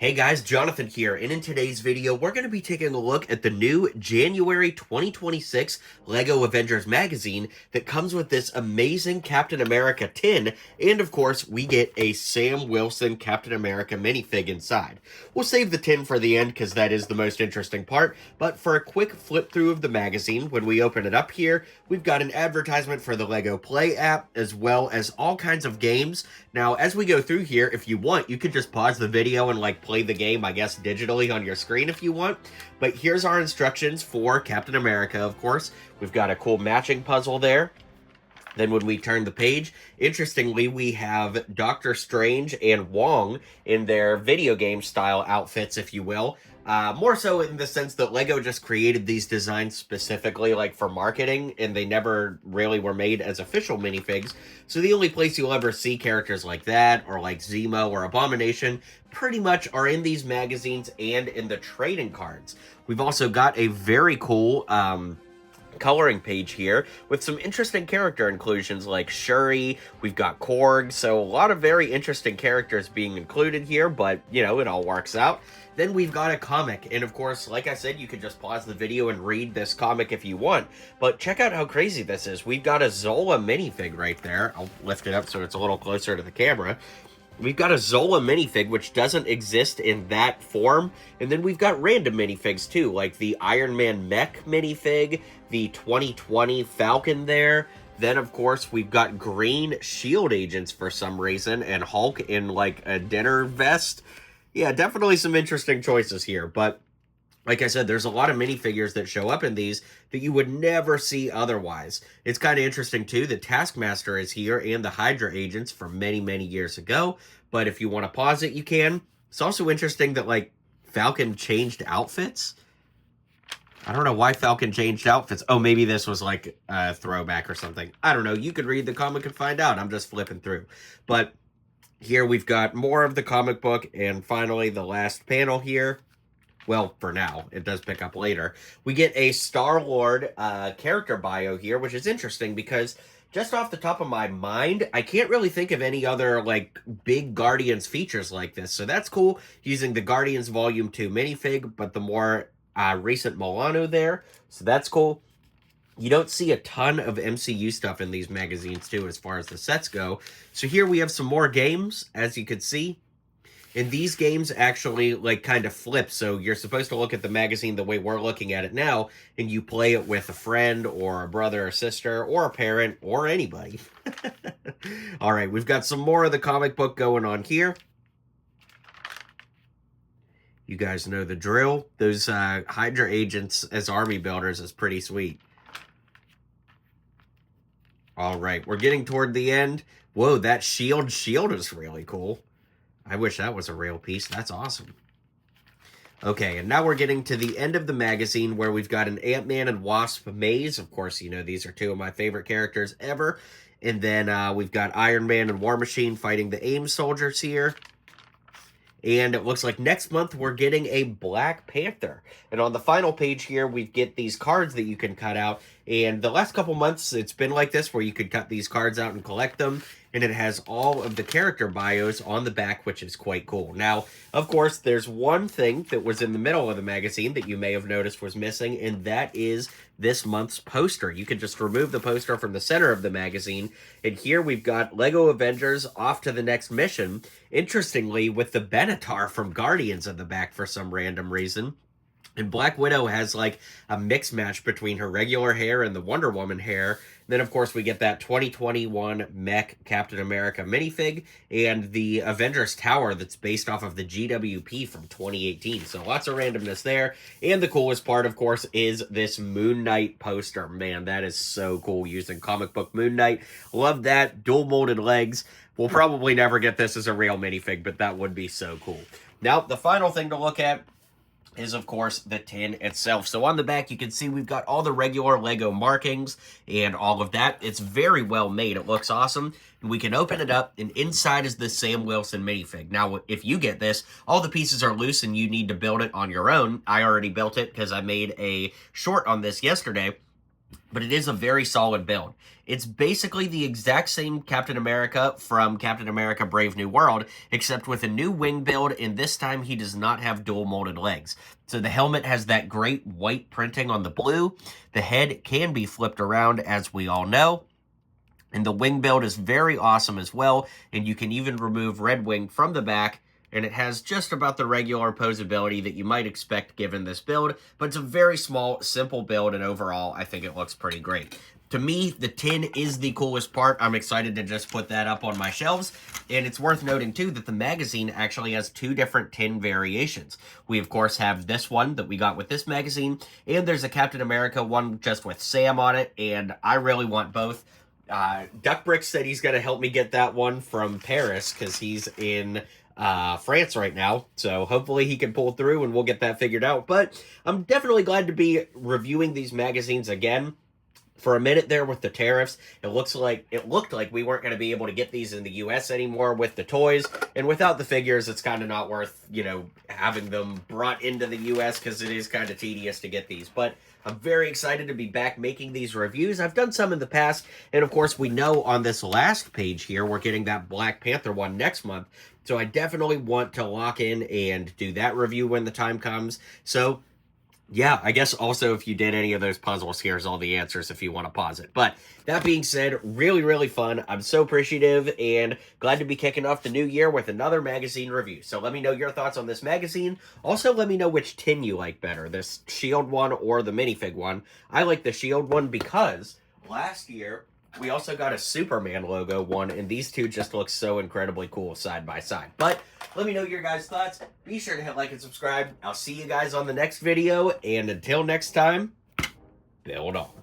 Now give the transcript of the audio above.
Hey guys, Jonathan here, and in today's video, we're going to be taking a look at the new January 2026 LEGO Avengers magazine that comes with this amazing Captain America tin, and of course, we get a Sam Wilson Captain America minifig inside. We'll save the tin for the end because that is the most interesting part, but for a quick flip through of the magazine, when we open it up here, we've got an advertisement for the LEGO Play app, as well as all kinds of games. Now, as we go through here, if you want, you could just pause the video and play the game, I guess, digitally on your screen if you want. But here's our instructions for Captain America, of course. We've got a cool matching puzzle there. Then when we turn the page, interestingly, we have Doctor Strange and Wong in their video game style outfits, if you will. More so in the sense that LEGO just created these designs specifically for marketing, and they never really were made as official minifigs. So the only place you'll ever see characters like that, or like Zemo or Abomination, pretty much are in these magazines and in the trading cards. We've also got a very cool coloring page here with some interesting character inclusions like Shuri. We've got Korg, so a lot of very interesting characters being included here, but you know, it all works out. Then we've got a comic, and of course, like I said, you can just pause the video and read this comic if you want, but check out how crazy this is. We've got a Zola minifig right there. I'll lift it up so it's a little closer to the camera. We've got a Zola minifig, which doesn't exist in that form. And then we've got random minifigs, too, like the Iron Man mech minifig, the 2020 Falcon there. Then, of course, we've got green SHIELD agents for some reason, and Hulk in, a dinner vest. Yeah, definitely some interesting choices here, but like I said, there's a lot of minifigures that show up in these that you would never see otherwise. It's kind of interesting, too, that Taskmaster is here and the Hydra agents from many, many years ago. But if you want to pause it, you can. It's also interesting that, Falcon changed outfits. I don't know why Falcon changed outfits. Oh, maybe this was, a throwback or something. I don't know. You could read the comic and find out. I'm just flipping through. But here we've got more of the comic book. And finally, the last panel here. Well, for now, it does pick up later. We get a Star-Lord character bio here, which is interesting because just off the top of my mind, I can't really think of any other, big Guardians features like this. So that's cool, using the Guardians Volume 2 minifig, but the more recent Milano there. So that's cool. You don't see a ton of MCU stuff in these magazines, too, as far as the sets go. So here we have some more games, as you can see. And these games actually, kind of flip, so you're supposed to look at the magazine the way we're looking at it now, and you play it with a friend, or a brother or sister, or a parent, or anybody. Alright, we've got some more of the comic book going on here. You guys know the drill. Those Hydra agents as army builders is pretty sweet. Alright, we're getting toward the end. Whoa, that shield is really cool. I wish that was a real piece. That's awesome. Okay, and now we're getting to the end of the magazine where we've got an Ant-Man and Wasp maze. Of course, you know, these are two of my favorite characters ever. And then we've got Iron Man and War Machine fighting the AIM soldiers here. And it looks like next month we're getting a Black Panther. And on the final page here, we get these cards that you can cut out. And the last couple months, it's been like this, where you could cut these cards out and collect them. And it has all of the character bios on the back, which is quite cool. Now, of course, there's one thing that was in the middle of the magazine that you may have noticed was missing, and that is this month's poster. You can just remove the poster from the center of the magazine, and here we've got LEGO Avengers off to the next mission, interestingly, with the Benatar from Guardians in the back for some random reason. And Black Widow has, a mix match between her regular hair and the Wonder Woman hair. And then, of course, we get that 2021 mech Captain America minifig and the Avengers Tower that's based off of the GWP from 2018. So lots of randomness there. And the coolest part, of course, is this Moon Knight poster. Man, that is so cool, using comic book Moon Knight. Love that. Dual molded legs. We'll probably never get this as a real minifig, but that would be so cool. Now, the final thing to look at is, of course, the tin itself. So on the back, you can see we've got all the regular LEGO markings and all of that. It's very well made. It looks awesome. And we can open it up, and inside is the Sam Wilson minifig. Now, if you get this, all the pieces are loose and you need to build it on your own. I already built it because I made a short on this yesterday. but it is a very solid build. It's basically the exact same Captain America from Captain America Brave New World, except with a new wing build, and this time he does not have dual molded legs. So the helmet has that great white printing on the blue. The head can be flipped around, as we all know. And the wing build is very awesome as well, and you can even remove Red Wing from the back, and it has just about the regular posability that you might expect given this build, but it's a very small, simple build, and overall, I think it looks pretty great. To me, the tin is the coolest part. I'm excited to just put that up on my shelves, and it's worth noting, too, that the magazine actually has 2 different tin variations. We, of course, have this one that we got with this magazine, and there's a Captain America one just with Sam on it, and I really want both. Duckbrick said he's going to help me get that one from Paris because he's in France right now. So hopefully he can pull through and we'll get that figured out. But I'm definitely glad to be reviewing these magazines again. For a minute there with the tariffs, it looked like we weren't going to be able to get these in the U.S. anymore with the toys. And without the figures, it's kind of not worth, having them brought into the U.S. because it is kind of tedious to get these. But I'm very excited to be back making these reviews. I've done some in the past. And of course, we know on this last page here, we're getting that Black Panther one next month. So I definitely want to lock in and do that review when the time comes. So yeah, I guess also if you did any of those puzzles, here's all the answers if you want to pause it. But that being said, really, really fun. I'm so appreciative and glad to be kicking off the new year with another magazine review. So let me know your thoughts on this magazine. Also, let me know which tin you like better, this S.H.I.E.L.D. one or the Minifig one. I like the S.H.I.E.L.D. one because last year we also got a Superman logo one, and these two just look so incredibly cool side by side. But let me know your guys' thoughts. Be sure to hit like and subscribe. I'll see you guys on the next video, and until next time, build on.